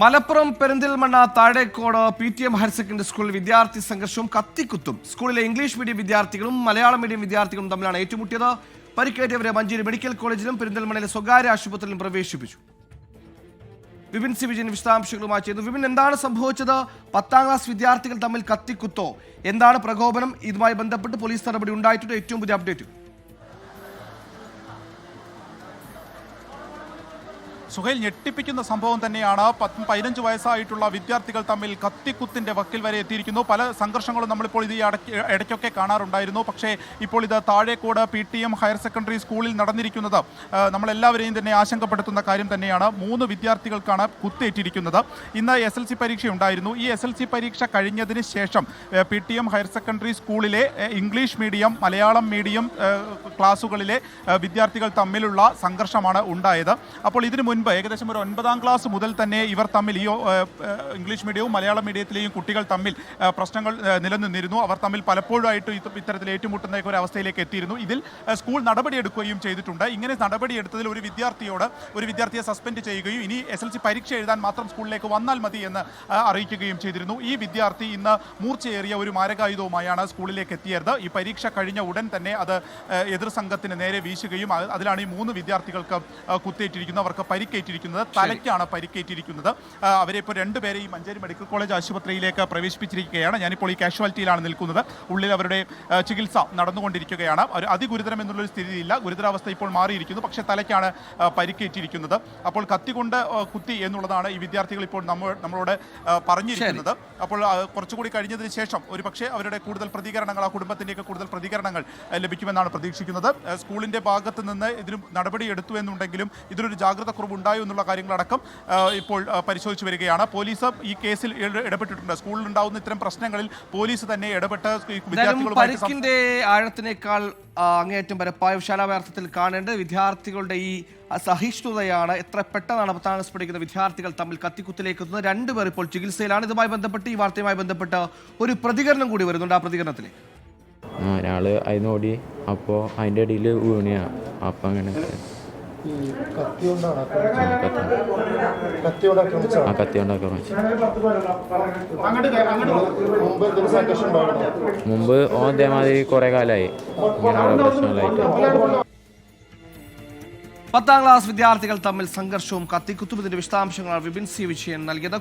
Malappuram Perinthalmanna Thazhekode PTM higher secondary സ്കൂളിൽ വിദ്യാർത്ഥി സംഘർഷവും കത്തിക്കുത്തും. സ്കൂളിലെ ഇംഗ്ലീഷ് മീഡിയം വിദ്യാർത്ഥികളും മലയാളം മീഡിയം വിദ്യാർത്ഥികളും തമ്മിലാണ് ഏറ്റുമുട്ടിയത്. പരിക്കേറ്റവരെ മഞ്ചേരി മെഡിക്കൽ കോളേജിലും പെരിന്തൽമണ്ണയിലെ സ്വകാര്യ ആശുപത്രിയിലും പ്രവേശിപ്പിച്ചു. വിപിൻ സി വിജയൻ വിശദാംശങ്ങളുമായി ചെയ്യുന്നു. വിപിൻ, എന്താണ് സംഭവിച്ചത്? 10ാം ക്ലാസ് വിദ്യാർത്ഥികൾ തമ്മിൽ കത്തിക്കുത്തോ? എന്താണ് പ്രകോപനം? ഇതുമായി ബന്ധപ്പെട്ട് പോലീസ് നടപടി ഉണ്ടായിട്ടുണ്ട്. ഏറ്റവും പുതിയ അപ്ഡേറ്റ്. സുഹൈൽ, ഞെട്ടിപ്പിക്കുന്ന സംഭവം തന്നെയാണ്. 15 വയസ്സായിട്ടുള്ള വിദ്യാർത്ഥികൾ തമ്മിൽ കത്തിക്കുത്തിന്റെ വക്കിൽ വരെ എത്തിയിരിക്കുന്നു. പല സംഘർഷങ്ങളും നമ്മളിപ്പോൾ ഇത് ഇടയ്ക്കൊക്കെ കാണാറുണ്ടായിരുന്നു. പക്ഷേ ഇപ്പോൾ ഇത് താഴേക്കോട് PTM ഹയർ സെക്കൻഡറി സ്കൂളിൽ നടന്നിരിക്കുന്നത് നമ്മളെല്ലാവരെയും തന്നെ ആശങ്കപ്പെടുത്തുന്ന കാര്യം തന്നെയാണ്. 3 വിദ്യാർത്ഥികൾക്കാണ് കുത്തേറ്റിരിക്കുന്നത്. ഇന്ന് SLC പരീക്ഷ ഉണ്ടായിരുന്നു. ഈ SLC പരീക്ഷ കഴിഞ്ഞതിന് ശേഷം PTM ഹയർ സെക്കൻഡറി സ്കൂളിലെ ഇംഗ്ലീഷ് മീഡിയം, മലയാളം മീഡിയം ക്ലാസ്സുകളിലെ വിദ്യാർത്ഥികൾ തമ്മിലുള്ള സംഘർഷമാണ് ഉണ്ടായത്. അപ്പോൾ ഇതിനു മുൻപ് ഏകദേശം ഒരു 9ാം ക്ലാസ് മുതൽ തന്നെ ഇവർ തമ്മിൽ ഈ ഇംഗ്ലീഷ് മീഡിയവും മലയാളം മീഡിയത്തിലെയും കുട്ടികൾ തമ്മിൽ പ്രശ്നങ്ങൾ നിലനിന്നിരുന്നു. അവർ തമ്മിൽ പലപ്പോഴായിട്ട് ഇത്തരത്തിൽ ഏറ്റുമുട്ടുന്ന ഒരു അവസ്ഥയിലേക്ക് എത്തിയിരുന്നു. ഇതിൽ സ്കൂൾ നടപടിയെടുക്കുകയും ചെയ്തിട്ടുണ്ട്. ഇങ്ങനെ നടപടിയെടുത്തതിൽ ഒരു വിദ്യാർത്ഥിയെ സസ്പെൻഡ് ചെയ്യുകയും ഇനി SLC പരീക്ഷ എഴുതാൻ മാത്രം സ്കൂളിലേക്ക് വന്നാൽ മതി എന്ന് അറിയിക്കുകയും ചെയ്തിരുന്നു. ഈ വിദ്യാർത്ഥി ഇന്ന് മൂർച്ചയേറിയ ഒരു മാരകായുധവുമായാണ് സ്കൂളിലേക്ക് എത്തിയത്. ഈ പരീക്ഷ കഴിഞ്ഞ ഉടൻ തന്നെ അത് എതിർ സംഘത്തിന് നേരെ വീശുകയും അതിലാണ് ഈ 3 വിദ്യാർത്ഥികൾക്ക് കുത്തേറ്റിരിക്കുന്നത്. അവർക്ക് പരിക്കേറ്റിരിക്കുന്നത്, തലയ്ക്കാണ് പരിക്കേറ്റിരിക്കുന്നത്. അവരെ ഇപ്പോൾ 2 പേരെ ഈ മഞ്ചേരി മെഡിക്കൽ കോളേജ് ആശുപത്രിയിലേക്ക് പ്രവേശിപ്പിച്ചിരിക്കുകയാണ്. ഞാനിപ്പോൾ ഈ കാഷ്വാലിറ്റിയിലാണ് നിൽക്കുന്നത്. ഉള്ളിൽ അവരുടെ ചികിത്സ നടന്നുകൊണ്ടിരിക്കുകയാണ്. അതിഗുരുതരം എന്നുള്ളൊരു സ്ഥിതിയില്ല. ഗുരുതരാവസ്ഥ ഇപ്പോൾ മാറിയിരിക്കുന്നു. പക്ഷേ തലയ്ക്കാണ് പരിക്കേറ്റിരിക്കുന്നത്. അപ്പോൾ കത്തികൊണ്ട് കുത്തി എന്നുള്ളതാണ് ഈ വിദ്യാർത്ഥികൾ ഇപ്പോൾ നമ്മളോട് പറഞ്ഞിരിക്കുന്നത്. അപ്പോൾ കുറച്ചുകൂടി കഴിഞ്ഞതിന് ശേഷം ഒരു പക്ഷേ അവരുടെ കൂടുതൽ പ്രതികരണങ്ങൾ, ആ കുടുംബത്തിൻ്റെയൊക്കെ കൂടുതൽ പ്രതികരണങ്ങൾ ലഭിക്കുമെന്നാണ് പ്രതീക്ഷിക്കുന്നത്. സ്കൂളിൻ്റെ ഭാഗത്ത് നിന്ന് ഇതിന് നടപടി എടുത്തു എന്നുണ്ടെങ്കിലും ഇതിലൊരു ജാഗ്രത കുറവുണ്ടായോ എന്നുള്ള കാര്യങ്ങളടക്കം ഇപ്പോൾ പരിശോധിച്ചു വരികയാണ്. പോലീസ് ഈ കേസിൽ ഇടപെട്ടിട്ടുണ്ട്. സ്കൂളിൽ ഉണ്ടാവുന്ന ഇത്തരം പ്രശ്നങ്ങളിൽ പോലീസ് തന്നെ ഇടപെട്ട് പരിക്കിന്റെ ആഴത്തിനേക്കാൾ അങ്ങേയറ്റം പരപ്പായ വിശാലമാർത്ഥത്തിൽ കാണേണ്ടത് വിദ്യാർത്ഥികളുടെ ഈ സഹിഷ്ണുതയാണ്. എത്ര പെട്ടെന്നാണ് 10ാം ക്ലാസ് പഠിക്കുന്ന വിദ്യാർത്ഥികൾ തമ്മിൽ കത്തിക്കുത്തിലേക്ക് എത്തുന്നത്. 2 പേർ ഇപ്പോൾ ചികിത്സയിലാണ്. ഇതുമായി ബന്ധപ്പെട്ട്, ഈ വാർത്തയുമായി ബന്ധപ്പെട്ട് ഒരു പ്രതികരണം കൂടി വരുന്നുണ്ട്. ആ പ്രതികരണത്തിലേക്ക് ഒരാള് അതിനോടി, അപ്പോൾ അതിൻ്റെ ഇടയിൽ വീണിയാ. അപ്പം അങ്ങനെ മുമ്പ് അതേമാതിരി കുറെ കാലമായി ഇങ്ങനെ പ്രശ്നങ്ങളായിട്ട്. 10ാം ക്ലാസ് വിദ്യാർത്ഥികൾ തമ്മിൽ സംഘർഷവും കത്തിക്കുത്തും. ഇതിന്റെ വിശദാംശങ്ങളാണ് വിപിൻ സി വിജയൻ നൽകിയത്.